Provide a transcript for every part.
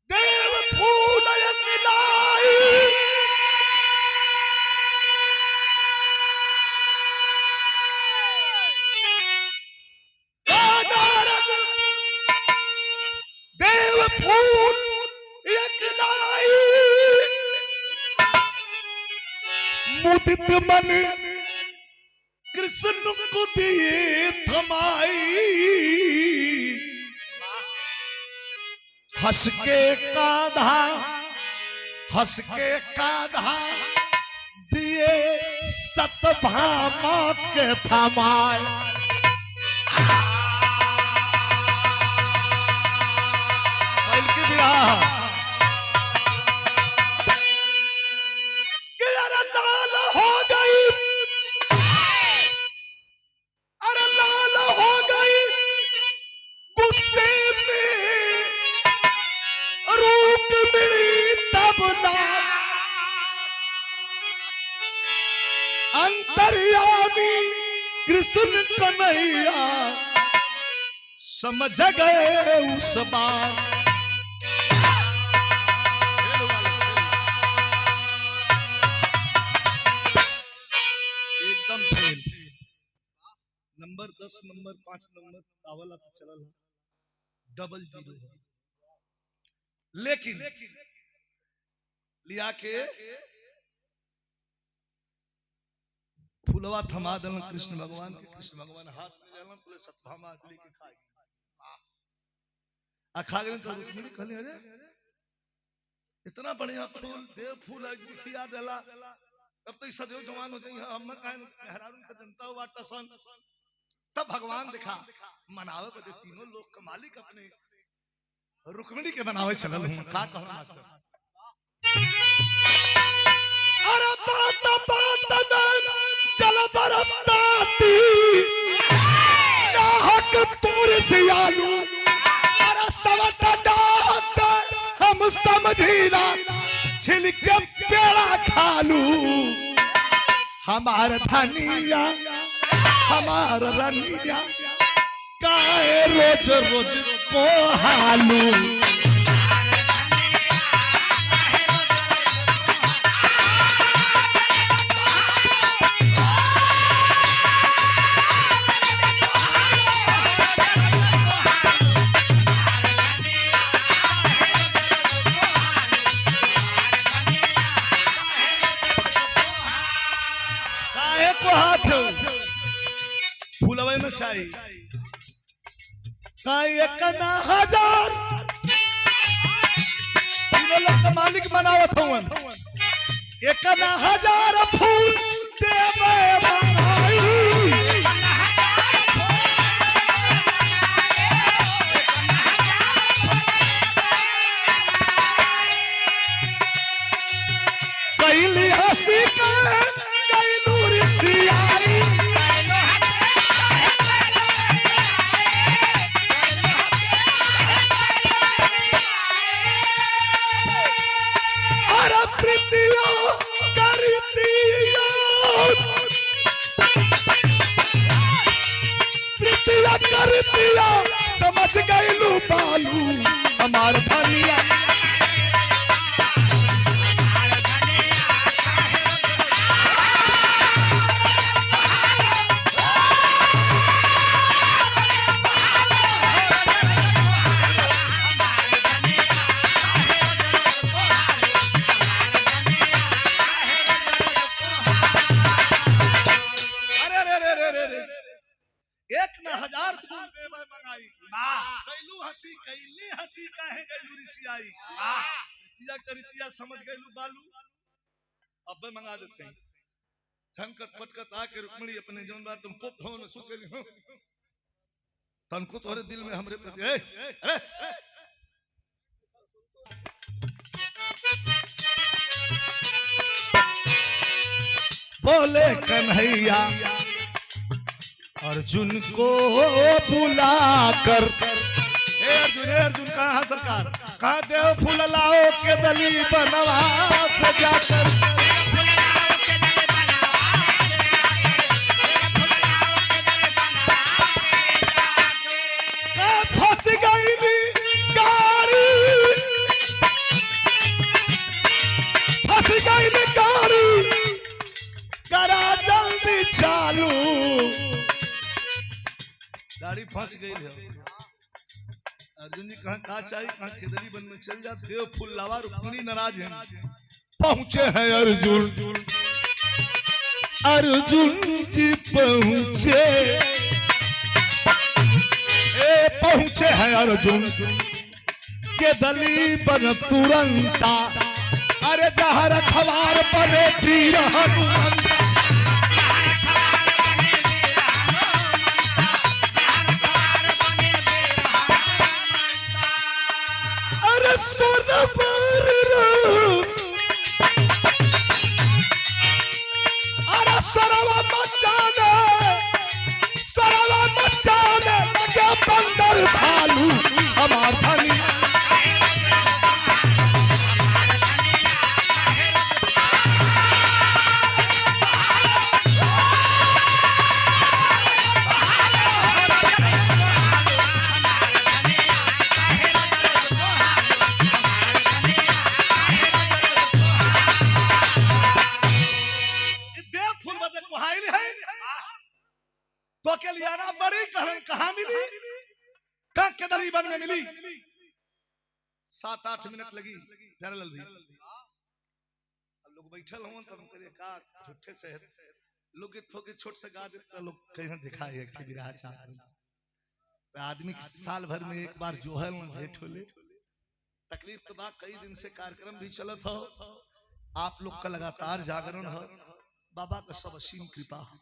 देव फूल लाई देव फूल लाई मुदित मन कृष्ण को दिए थमाई हंस के काधा दिए सतभामा के थमाए की ब्याह कि अरे लाल हो गई गुस्से में रूप मिली तब ना अंतर्यामी कृष्ण कन्हैया समझ गए उस बार एकदम फेल नंबर 10 नंबर 5 नंबर आवला तो चलल डबल जीरो लेकिन लिया के फूलवा थमा दल कृष्ण भगवान के कृष्ण भगवान हाथ में लेलन तो सतभामा आदमी के खा गए तो रुक्मिणी कहले अरे इतना बढ़िया फूल देव फूल खिया देला अब तो सदैव जवान हो जाइए हम काहे मेहरारू के जनता वाटा सन तब भगवान दिखा मनावे बदे तीनों लोग के मालिक अपने रुक्मिणी के बनावे चलल हूं का कहूं मास्टर अरे बात में चल बरसाती नाहक तोर से आलू अरे सवत डास हम समझीला छिलके पेड़ा खालू हमार धनिया हमार रनिया काहे रोज रोज पोहालू काहे को हाथ फूलवे में चाहिए का 1000 लोग का मालिक बनावत हवन 1000 फूल देवे बनाई कैली हंसी का कैलू रिसियाई समझ गई लू बालू हमार धनिया हंसी काहे गैलू रिसियाई रितिया समझ गैलू बालू अब मंगा देते हैं संकट पटकत आके रुक्मिणी अपने जौन बात तुमको भवन सुतेली हो तनको तोरे दिल में हमरे प्रति अरे बोले कन्हैया अर्जुन को बुलाकर अर्जुन कहाँ सरकार कहाँ देव फूल लाओ के दली बनवा सजाकर फंस गई गाड़ी फंस गई है। अर्जुन जी कहा चाहिए कहा केदरी बन में चल जा। देव फूल लावा रुक्मिणी नाराज है। पहुंचे हैं अर्जुन, अर्जुन जी पहुंचे, पहुंचे हैं अर्जुन के दली बन तुरंता। अरे जहाँ रखवार बने तीर हनुमंत। अरे सोनबर अरे सरवा मचाने, सरवा मचाने लगे बंदर भालू हमार धनी। तो के लियाना बड़ी कहन कहां मिली? कहां केदरी वन में मिली। 7-8 मिनट लगी प्यारेलाल भी। अब लोग बैठल हों तब करे का झूठे से लोग के छोट से गा देता। लोग कहीं दिखाए एक बिरहा चाह आदमी साल भर में एक बार जो है भेंट होले। तकलीफ तो बा, कई दिन से कार्यक्रम भी चलत हो। आप लोग का लगातार जागरण हो। बाबा का सब असीम कृपा है।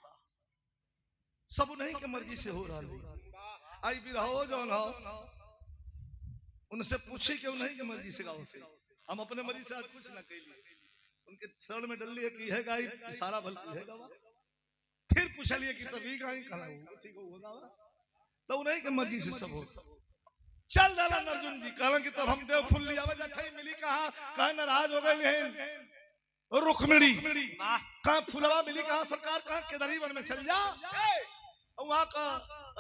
सब नहीं के मर्जी से हो रहा है। आई भी रहो जो हो उनसे पूछे कि नहीं के मर्जी से गाओ थे। हम अपने मर्जी से आज कुछ ना कहिए। उनके शरण में डल लिए कि है गाई सारा भल है गावा। फिर पूछ लिए कि तभी गाई कला ठीक होगा तो नहीं के मर्जी से सब हो। चल डाला अर्जुन जी कहला कि तब हम देव फुल लिया जखई मिली कहा कहा नाराज हो गए हैं। रुक्मिणी कहा फुलवा मिली कहा सरकार कहा केदरी वन में चल जा। वहां का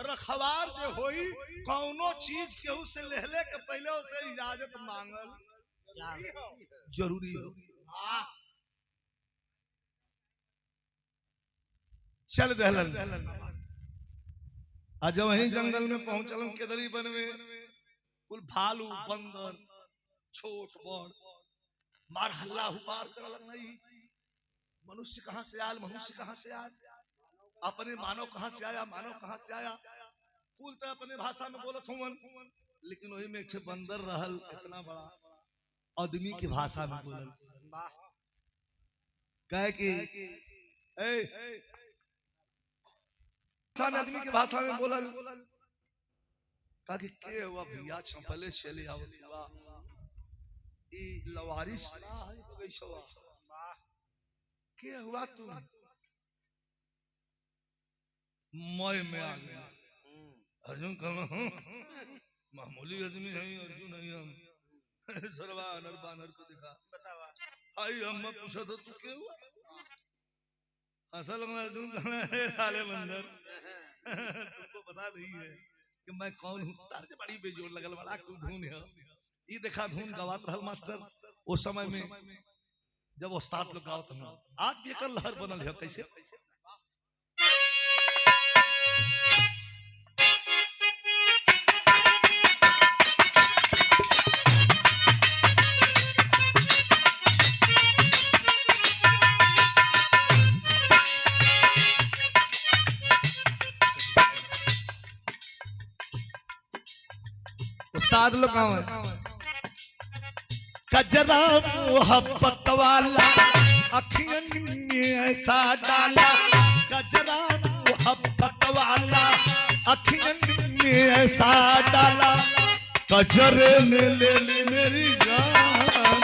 रखवार जो होई कौनो चीज के उससे लेहले के पहले उसे इजाजत मांगल जरूरी हो। चल दहलन आज वहीं जंगल में पहुंचल केदरी वन में। कुल भालू बंदर छोट बड़ मार हल्ला हुपार कर लग नहीं। मनुष्य कहां से आयल, मनुष्य कहां से आया, अपने मानव कहां से आया, मानव कहां से आया। कुल तो अपने भाषा में बोलत हुवन लेकिन वही में एक बंदर रहल इतना बड़ा आदमी की भाषा में बोलल। कहे कि आदमी की भाषा में बोलल कहा कि के हुआ भैया छपले चले आवत हुआ ई लवारिस ना है बगैसवा के हुआ तुम मय में आ गया। अर्जुन कहना मामूली आदमी है अर्जुन है हम सरवा अनर बानर को दिखा बतावा आई हम पूछा था तू क्या हुआ। असल में अर्जुन कहना है साले बंदर तुमको पता नहीं है कि मैं कौन हूँ। तार से बड़ी बेजोड़ लगल बड़ा खूब धुन है। ये देखा धुन गवात रहल मास्टर उस समय में जब उस्ताद लोग गावत हैं। आज भी एक लहर बनल है। कैसे उस्ताद लोग कजरा मोहब्बत वाला अखियन में ऐसा डाला। कजरा मोहब्बत वाला अखियन में ऐसा डाला। कजरे ने ले ली मेरी जान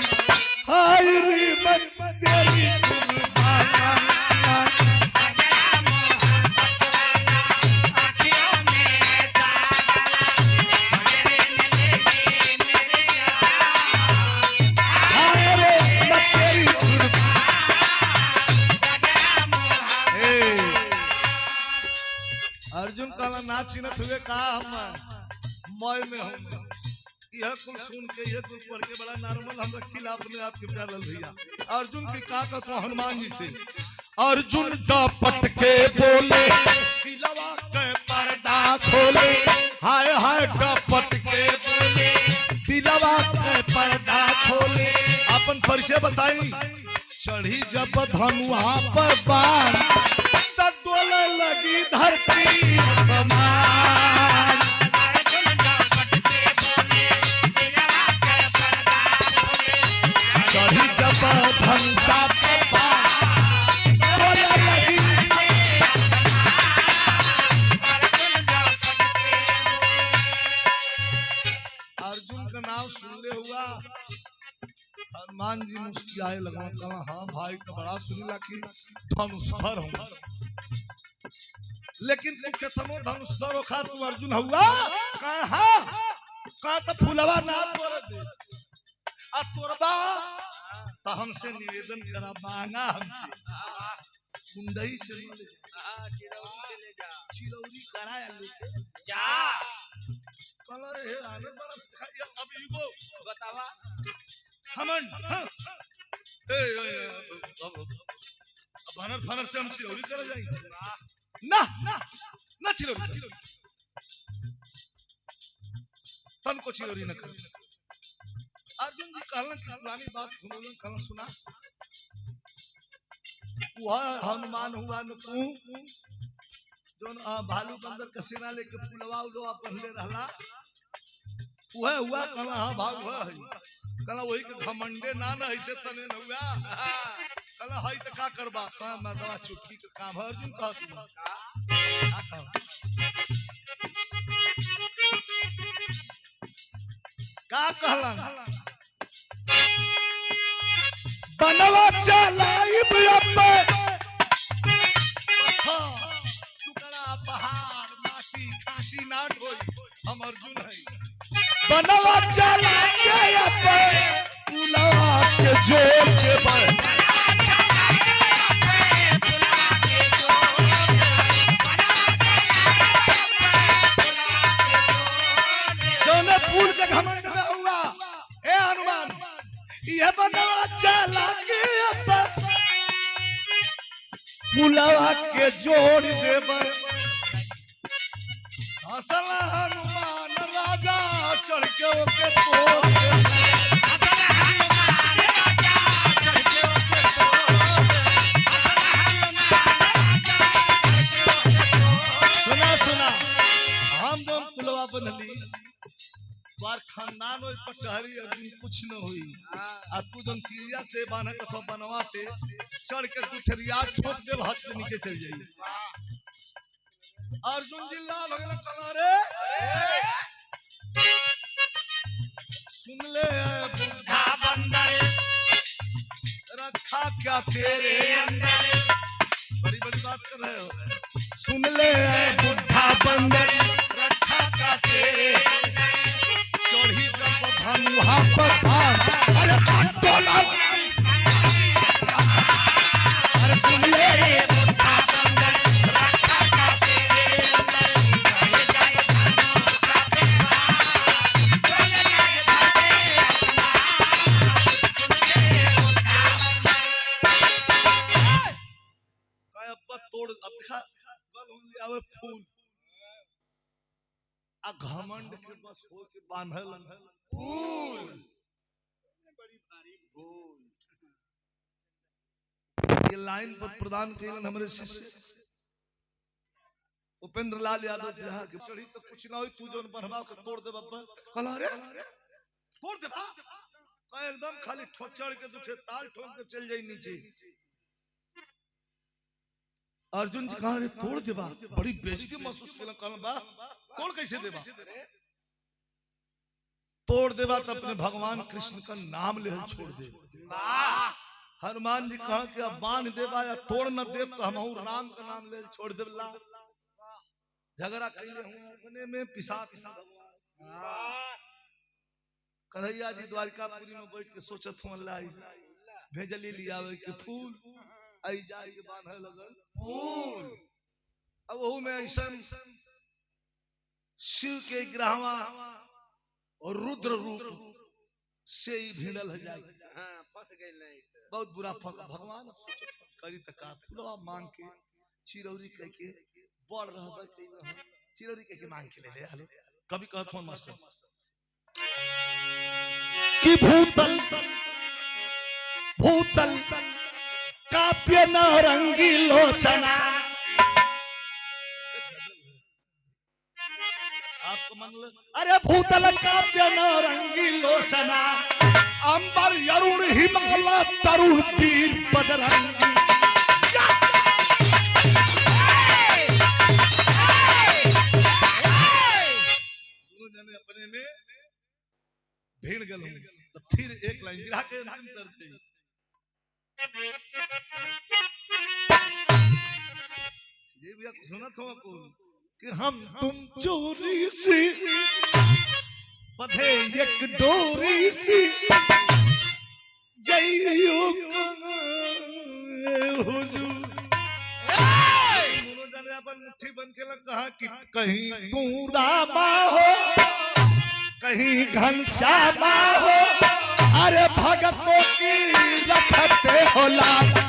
हाय रे मैं तेरी कुर्बान। अर्जुन काला ना चिन्हत हुए कहा हम मय में हम यह कुल सुन के यह कुल पढ़ के बड़ा नॉर्मल हम रखिला अपने आप के प्यारल भैया। अर्जुन की का कहता हनुमान जी से अर्जुन डपट के बोले खिलवा के पर्दा खोले हाय हाय डपट के बोले दिलवा के पर्दा खोले। अपन परिचय बताई। चढ़ी जब धनुआ पर बाण तब डोले लगी धरती समान। चढ़ी जब धनुषा पर बाण डोले लगी। अर्जुन का नाम सुनले हुआ हनुमान जी मुस्कुराए लगा। कहा हाँ भाई का बड़ा सुनीला की धनुषधर हूँ, लेकिन तू केतनो धनुषधर हो खा तू अर्जुन हुआ। कहा तो फुलवा ना तोड़ दे आ तोड़बा तो हमसे निवेदन करा मांगा हमसे कुंडई से ले जा चिरौरी कराया लेके जा। कलर हे आनंद बरस खाइए अब इगो बतावा हमन बनर फनर से हम चिरौरी करे जाएंगे ना ना चिरौरी तन को चिरौरी न कर। अर्जुन जी कहलन कि पुरानी बात घुमौलन कहलन सुना। वह हनुमान हुआ न तू जोन भालू बंदर के सेना लेके पुलवा उलवा पहले रहला वह हुआ। कहला हां भाग है कहला वही के घमंडे ना ना ऐसे तने न हुआ। कहला हई त का करबा कहा मैं दवा चुटकी के काम है। अर्जुन कहा का कहला बनवा चलाइब अब टुकड़ा पहाड़ माटी खांसी ना ढोई हम अर्जुन है। बनवा चलाइए अब पुलवा के जोर के बल जोने पुल के घमंड में हुआ ए हनुमान ये बनवा चला के अब पुलवा के जोड़ देवर। असल हनुमान राजा चढ़ के ओके तोड़ सुना सुना हम जो पुलवा बनली बार खानदान और पटहरी अर्जुन कुछ न हुई आ तू जन तिरिया से बांधे कथो बनवा से चढ़ के तू ठरिया ठोक दे हच के नीचे चल जाई। अर्जुन जी ला भगला कलारे सुन ले बुढ़ा बंदर रखा क्या तेरे अंदर। बड़ी बड़ी बात कर रहे हो। सुन ले बुढ़ा बंदर रखा क्या तेरे चढ़ी जब धनुहा पर बाण अरे डोला अरे सुन ले बुढ़ा बंदर रखा क्या तेरे अंदर चढ़ी जब धनुहा पर बाण तोड़ अब दिखा आवे फूल आ घमंड के बस हो के बांधल फूल बड़ी भारी भूल। ये लाइन पर प्रदान करें हमारे शिष्य उपेंद्र लाल यादव बिहार के चढ़ी तो कुछ ना हो तू जो बनवा के तोड़ दे बब्बर कहला रे तोड़ दे बा कह एकदम खाली ठोचड़ के दूसरे ताल ठोक के चल जाई नीचे। अर्जुन जी कहा रे तोड़ दे बा बड़ी बेइज्जती महसूस केला कहला बा तोड़ कैसे देबा तोड़ देबा तो अपने भगवान कृष्ण का नाम ले छोड़ दे। हनुमान जी कहा कि अब बांध देबा या तोड़ न देब तो हमहू राम का नाम ले छोड़ देबला। झगड़ा कइले हुआ अपने में पिसाच भगवान कन्हैया जी द्वारिकापुरी में बैठ के सोचत हुआ लाई भेजली लियावे के फूल आई जाई के बांधे लगल फूल। अब वहू में ऐसा शिव के ग्रहवा और रुद्र रूप से ही भिड़ल हो जाए। हां फंस गइल नहीं बहुत बुरा फंस भगवान अब सोचत करी त का फुलवा मांग के चिरौरी कह के बड़ रहबे कइले चिरौरी के मांग के ले ले हेलो कभी कहत हूं मास्टर कि भूतल भूतल काव्य नारंगी लोचना आपको मन अरे भूतल काव्य नारंगी लोचना अंबर अरुण हिमालय तरुण पीर बजरंगी जने अपने में भीड़ गल तो फिर एक लाइन गिरा के अंतिम दर्ज है ये भैया सुना था को कि हम तुम चोरी से बधे एक डोरी से जइयो हुजूर दोनों जने अपन मुट्ठी बन के लग कहा कि कहीं तू रामा हो कहीं घनश्यामा हो अरे भगतों की रखते हो लाल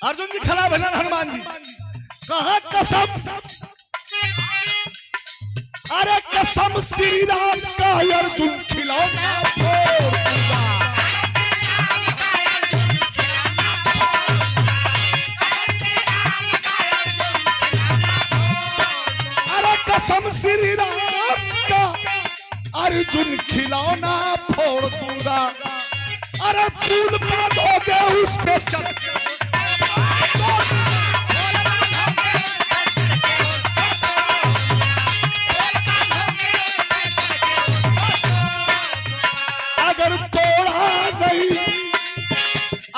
अर्जुन जी खड़ा भलन हनुमान जी कहा कसम अरे कसम श्री राम का अर्जुन खिलौना अरे कसम श्री राम का अर्जुन खिलौना फोड़ दूंगा अरे फूल बांधोगे उस पे चल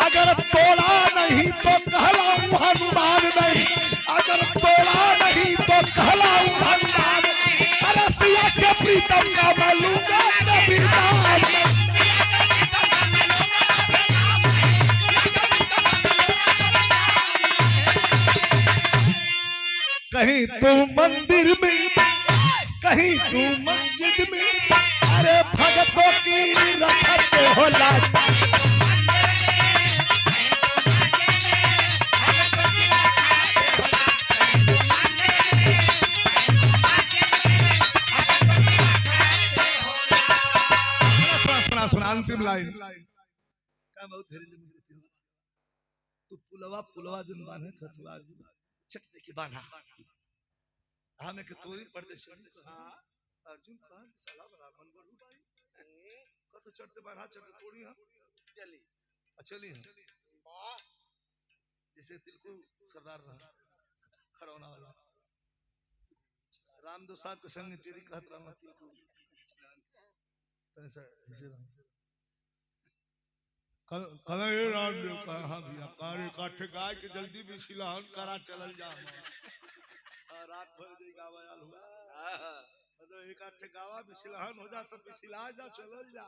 अगर तोड़ा नहीं तो कहलाऊं हनुमान नहीं अगर तोड़ा नहीं तो कहलाऊं हनुमान अरे सिया के प्रीतम का मैं लूंगा कभी दाम कहीं तू मंदिर में कहीं तू मस्जिद में अरे भगतों की रखते हो लाज सुना अंतिम लाइन का बहुत धैर्य तू पुलवा जुन बांधे खतवा चकते की बांधा हमें के तोरी परदेश अर्जुन कहा साला ब्राह्मण बड़ू भाई कत चढ़ते बांधा चढ़ते तोड़ी हम चली वाह जैसे तिलकु सरदार रहा खरौना वाला राम दोसार के संग तेरी कहत रहा तिलकु कल ये रामदेव कहा भैया कारे काठे गाय के जल्दी भी सिलाहन करा चलल जा रात भर जे गावा आल हुआ मतलब एक काठे गावा भी सिलाहन हो जा सब सिला जा चलल जा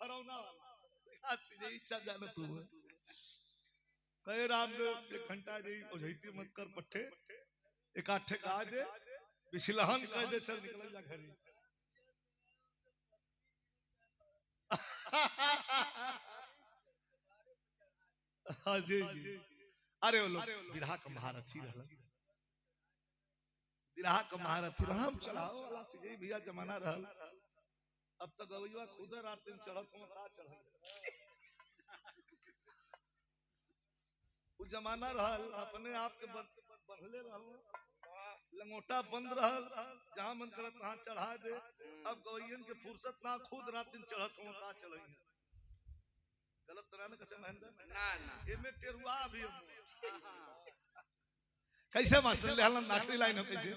हरौना आज तुझे इच्छा जान तू कहे रामदेव एक घंटा जे ओझैती मत कर पट्ठे एक काठे गा दे बिसिलहन कह दे चल निकल जा घरे हाँ जी जी अरे वो लोग विरहा का महारथी रहला विरहा का महारथी राम चलाओ वाला से भैया जमाना रहल अब तक गवैया खुद रात दिन चढ़त हो का चढ़ल वो जमाना रहल अपने आप के बंधले रहल लंगोटा बंद रहल जहां मन करत वहां चढ़ा दे अब गवैयन के फुर्सत ना खुद रात दिन चढ़त हो का चढ़ई गलत तरह न कहते महेंद्र ना एमे टेरुआ भी कैसे मास्टर ले हलन आखिरी लाइन हो कैसे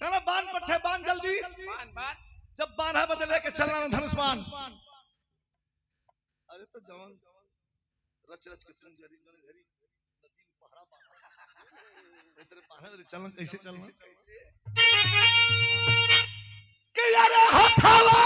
ना बांध पट्टे बांध जल्दी बांध जब बांधा बदले के चलना धनुष बांध अरे तो जवान रच रच के तुम जरी घरी नदी में पहरा बांधा तेरे पहरा चलन कैसे चलना के यार हथावा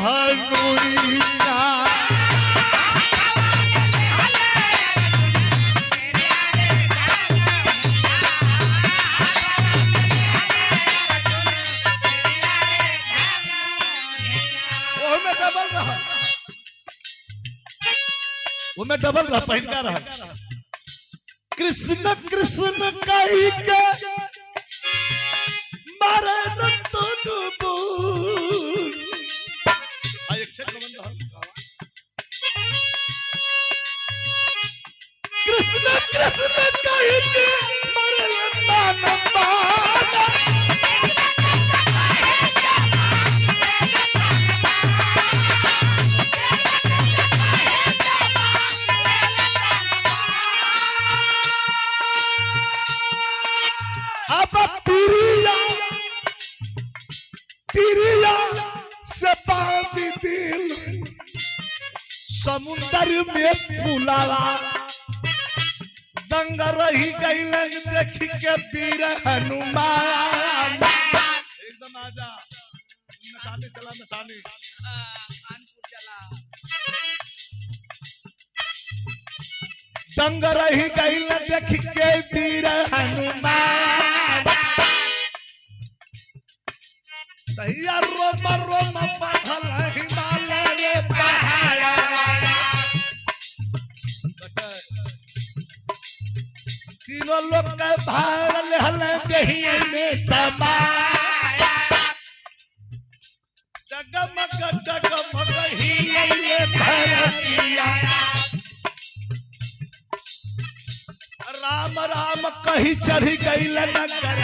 धनुइया वो में डबल रहा पहनका रहा कृष्ण कृष्ण कही के मारे न तुनु एक छे कमन रहा कृष्ण कृष्ण कही के मारे न तान से बांध दिल समुंदर में फुलावा दंग रही गई देख के वीर हनुमान एकदम आजा नटाने चला नटाने दंग रही गई देख के वीर हनुमान तैयार रोम रोम बांधल हिमालय पहाड़ तीनों लोग के भागल हल देहिए में समाया जगमग जगमग हिले धरतिया राम राम कही चढ़ी गई नगर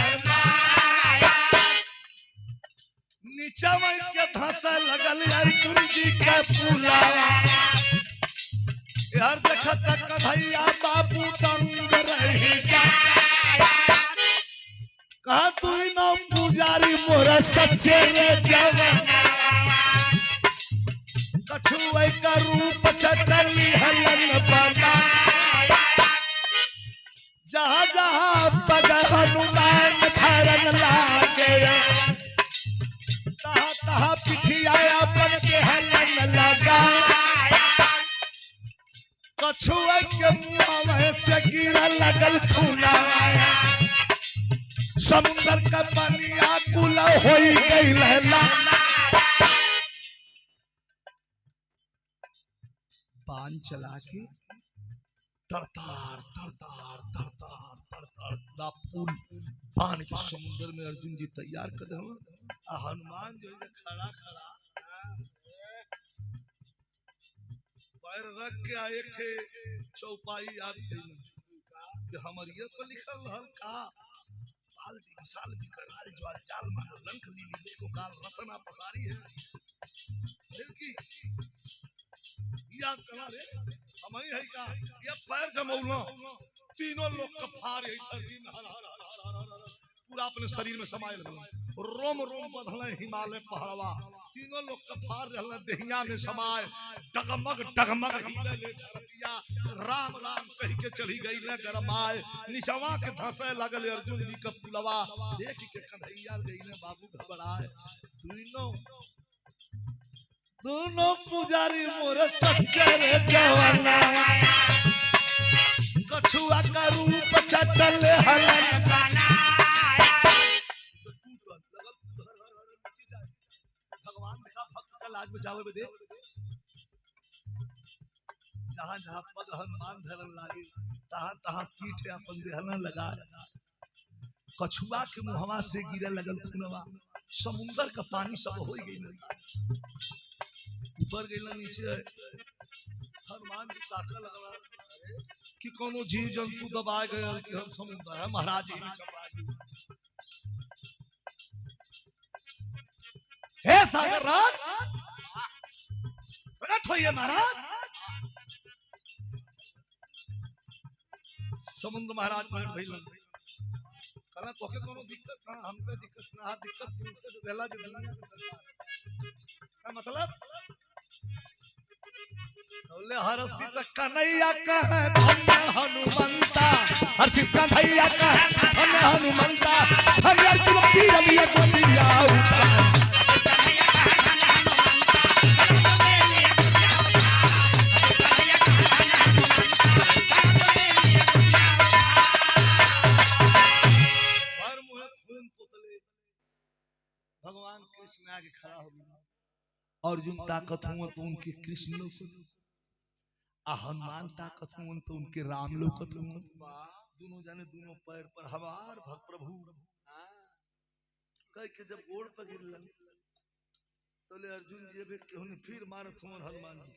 नीचा में के धंसा लगल अर्जुन जी के पुलावा यार देखत तक भैया बाबू दंग रही कहा तू न पुजारी मोरा सच्चे रे जवान कछुए का रूप चटली हलन बना जहां जहां पग हनुमान खरन लागे कहा पिठिया अपन के हलन लगा कछुआ के मुंह से गिरा लगल खूना समुद्र का पानी आकुल हो गई लहला पान चला के तरतार तरतार तरतार तरतार दा पुल पान के समुद्र में अर्जुन जी तैयार कर दे हनुमान जो है खड़ा खड़ा पैर रख के आए थे चौपाई याद कि हमारे पर लिखल रहल का बाल्टी विशाल विकराल ज्वाल जाल मानो लंक लीली को काल रसना पसारी है देखी याद करा रे हम ही है का ये पैर जमौलो तीनों लोग कफार है धरती में हर हर हर हर पूरा अपने शरीर में समाये लगल रोम रोम बधले हिमालय पहाड़वा तीनों लोग कफार रहल देहिया में समाये डगमग डगमग हिले ले धरतिया राम राम कह के चढ़ी गई ले गरमाए निचवा के धंसे लगल अर्जुन जी के पुलवा देख के कन्हैया गई ने बाबू घबराए दोनों पुजारी मोर सच्चे रे जवाना कछुआ का रूप चटल हलन भगवान ने कहा भक्त का लाज बचावे दे जहां जहां पग हनुमान धरन लागे तहां तहां पीठ अपन देहना लगा कछुआ के मुहवा से गिरे लगल खूनवा समुद्र का पानी सब हो गई ऊपर गेला नीचे हनुमान जी ताका लगवा कि कोनो जीव जंतु दबा गए कि हम समुद्र है महाराज जी चपा हे सागर राज प्रकट होइए महाराज समुद्र महाराज प्रकट भइलन कहला तोके कोनो दिक्कत ना हमके दिक्कत ना दिक्कत तुमसे देला जे दुनिया के सरकार का मतलब बोले हरसित कन्हैया कहे धन्य हनुमंता हरसित कन्हैया कहे धन्य हनुमंता धन्य अर्जुन वीर विजय को दिया आगे खड़ा हो गया। अर्जुन ताकत हुआ तो उनके कृष्ण लोकत, हनुमान ताकत हुआ तो उनके राम लोकत हुआ। दोनों जाने दोनों पैर पर हमार प्रभु कह के जब गोड़ पर गिरलन तो ले अर्जुन जी भी क्यों नहीं फिर मारत हुआ हनुमान जी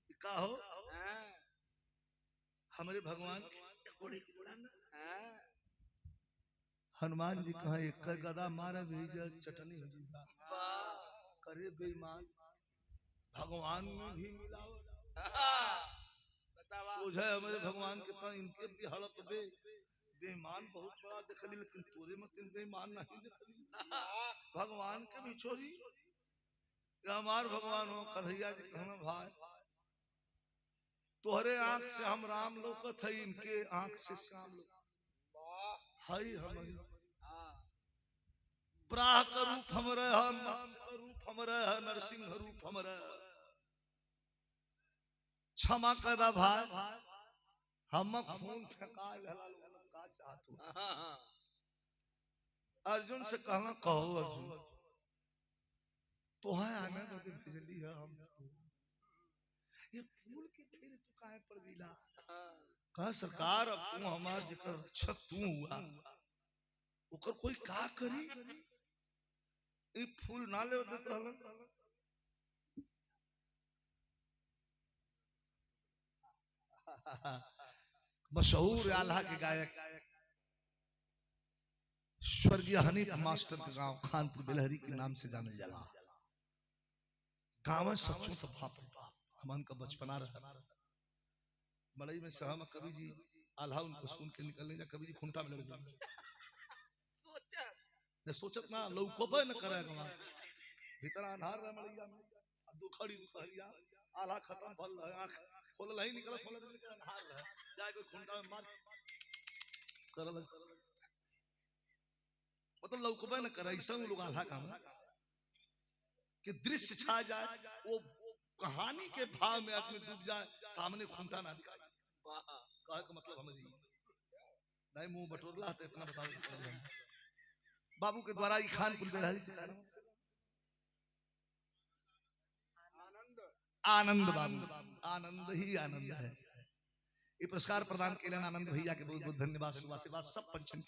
के का हो हमारे भगवान गोड़े की बुलाना। हनुमान जी कहा एक गदा मारा भेजा चटनी हो जाएगा करे बेईमान भगवान में भी मिलाओ सोझा हमारे भगवान के ता इनके भी हड़प बे बेईमान बहुत बड़ा देखली लेकिन तोरे मत बेईमान नहीं देखली भगवान के भी छोड़ी हमार भगवान हो कन्हैया जी कहना भाई तोहरे आंख से हम राम लोकत है इनके आंख से श्याम हई हम प्राह का रूप हमरे है मत्स्य का रूप हमरे है नरसिंह रूप हमरे क्षमा करा भाई हम खून फेंका का चाहत अर्जुन से कहना कहो अर्जुन तो है आने तो भेजली है हम ये फूल के फिर तू काहे पर गिला कहा सरकार अब तू हमार जेकर रक्षक तू हुआ ओकर कोई का करी ये फूल ना ले देत रहलन मशहूर आल्हा के गायक स्वर्गीय हनीफ मास्टर के गांव खानपुर बेलहरी के नाम से जानल जाला। गाँव सच्चों तो बाप बाप हमन का बचपना रहा मड़ई में से हम कभी जी आल्हा उनको सुन के निकलने जा कभी जी खुंटा में लड़ गए सोचत ना लौकबे न करे गवा भीतर अंधार रह मड़ईया में दुखड़ी दुपहरिया आल्हा खत्म भल आंख खोल नहीं निकल खोल अंधार रह जाए कोई खुंटा में मार करल मतलब लौकबे न करे ऐसा लोग आल्हा काम कि दृश्य छा जाए वो कहानी के भाव में आदमी डूब जाए सामने खुंटा ना दिखाए कहे का मतलब हमें नहीं मुंह बटोरला तो इतना बताओ बाबू के द्वारा खानपुर बेलहरी से आनंद बाबू आनंद ही आनंद है। ये पुरस्कार प्रदान के लिए आनंद भैया के बहुत बहुत धन्यवाद सुबह से बात सब पंचम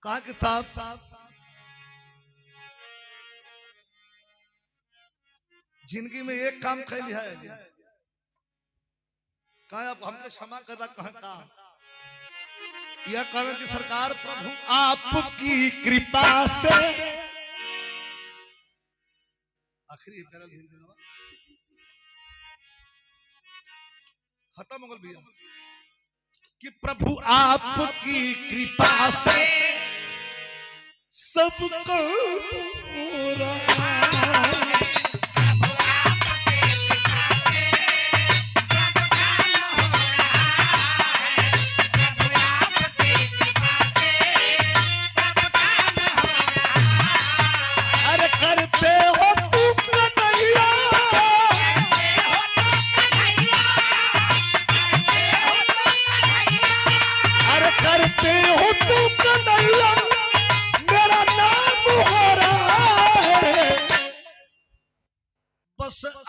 कहा किताब जिंदगी में एक काम कैली है कहा अब हमको क्षमा करदा कहा का यह कहा कि सरकार प्रभु आपकी कृपा से आखिरी पैरा खत्म हो गया भैया कि प्रभु आपकी कृपा से सबको हो रहा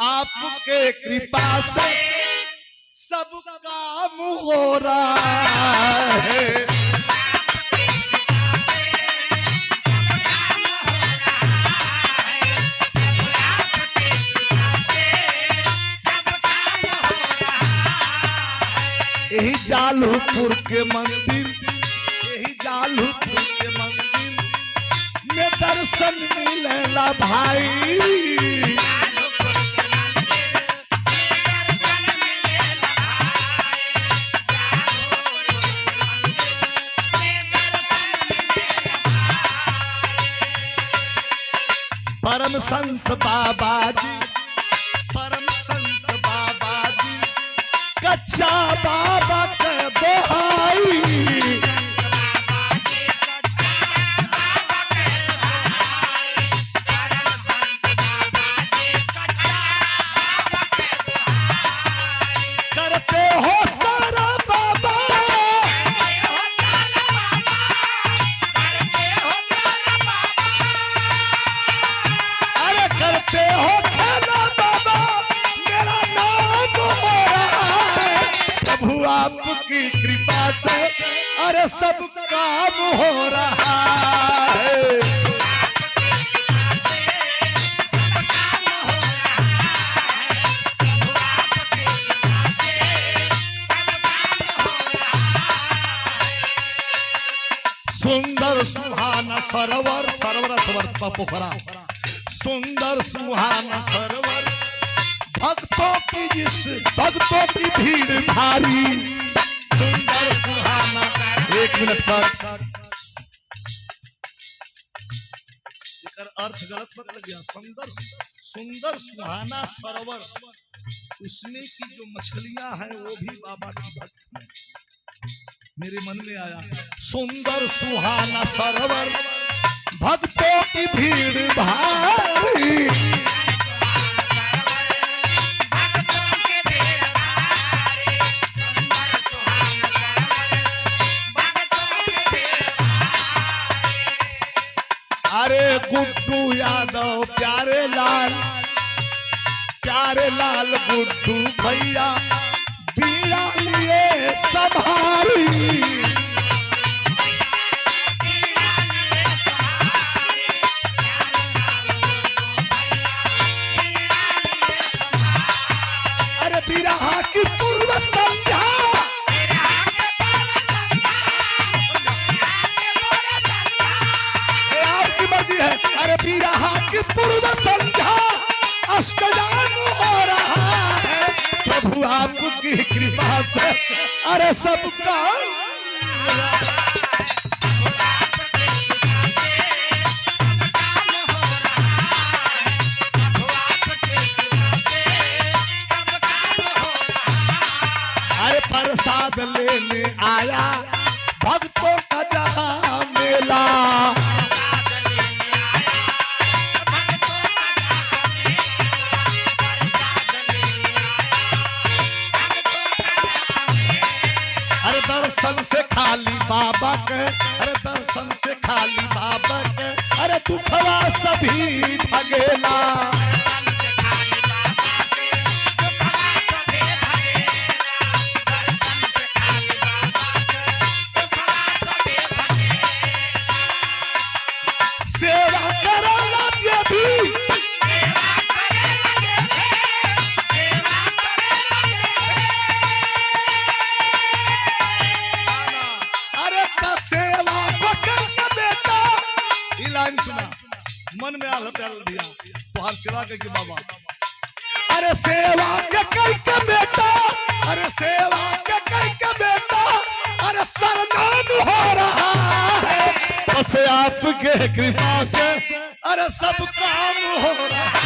आपके कृपा से सब काम हो रहा है। यही जालूपुर के मंदिर में दर्शन मिलेला भाई परम संत बाबा जी कच्चा बाबा के दोहाई करते हो सारा बाबा आपकी कृपा से अरे सब काम हो रहा है। सुंदर सुहाना सरोवर, सरोवर सरोवर पोखरा, सुंदर सुहाना सरोवर, भक्तों की जिस भक्तों की भीड़ भारी, सुंदर सुहाना। 1 मिनट पर अर्थ गलत मत लग गया। सुंदर सुंदर सुहाना सरोवर, उसमें की जो मछलियां हैं वो भी बाबा की भक्त हैं। मेरे मन में आया सुंदर सुहाना सरोवर, भक्तों की भीड़ भारी, अरे गुड्डू यादव प्यारे लाल गुड्डू भैया बीड़ा लिए संभारी, अरे बिरहा की पूर्व संध्या, आपकी मर्जी है। अरे बिरहा की पूर्व संध्या अष्टयाम हो रहा है, प्रभु आपकी कृपा से अरे सबका अरे प्रसाद लेने आया भक्तों का जहां मेला, दर्शन से खाली बाबा के, अरे दर्शन से खाली बाबा के अरे दुखवा सभी भगेला, सेवा करेला जे भी मन में आल प्याल दिया तुहार सेवा के बाबा, अरे सेवा के कई के बेटा, अरे सेवा के कई के बेटा अरे सरदार हो रहा है, बस आपके कृपा से अरे सब काम हो रहा है।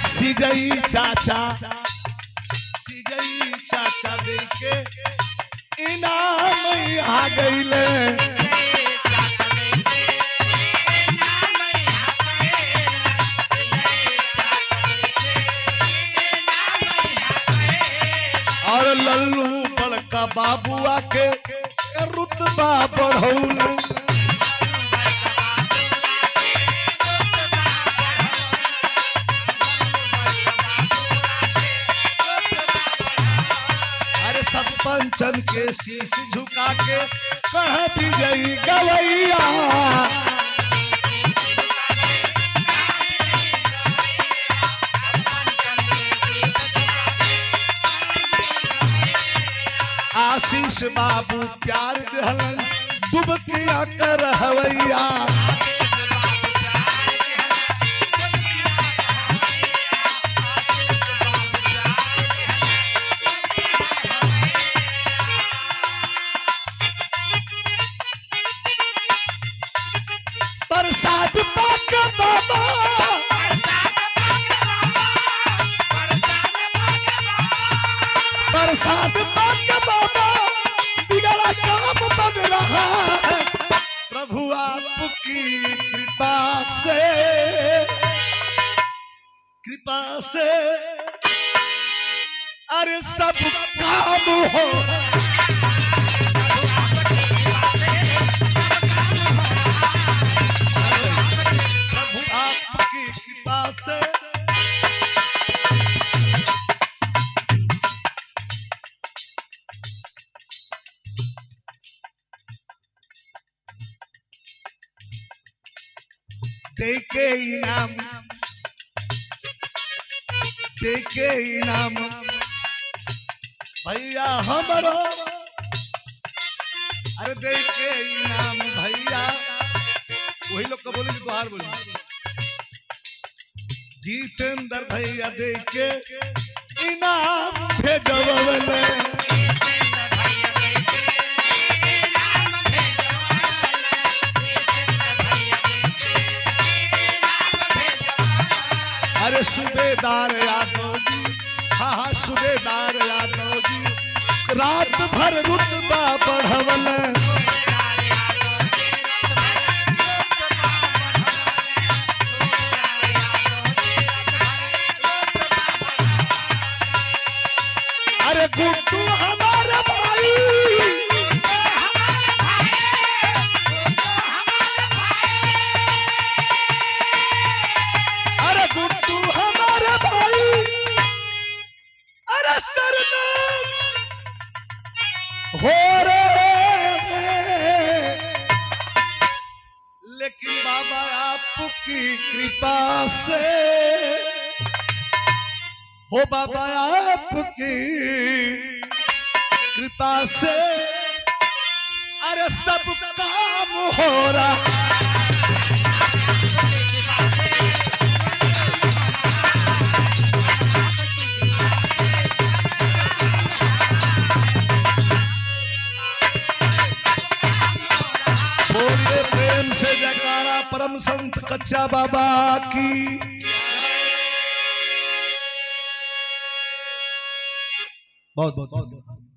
सिजई चाचा देके इनाम आ गईले, और लल्लू बड़का बाबुआ के रुतबा बढ़ौले, पंचन के शीश झुका के कह विजयी गवैया, आशीष बाबू प्यार दहलन डुबकिया कर हवैया, प्रसाद पाके बाबा, प्रसाद पाके बाबा बिगड़ा काम बन रहा है, प्रभु आपकी कृपा से अरे सब काम हो देके इनाम, देके इनाम भैया हमरो, अरे देके इनाम भैया। वही लोग का बोले दोहार बोले, जितेंद्र भैया देके इनाम भेजवले। अरे सूबेदार यादव जी, हाँ हाँ सूबेदार यादव जी, रात भर रुतबा बढ़वले। अरे गुड्डू हमारे भाई, अरे गुड्डू हमारे भाई, अरे सरनाम हो रहे। लेकिन बाबा आपकी कृपा से, हो बाबा आपकी कृपा से, अरे सब काम हो रहा। बोलिए प्रेम से जयकारा परम संत कच्चा बाबा की। बहुत बहुत धन्यवाद।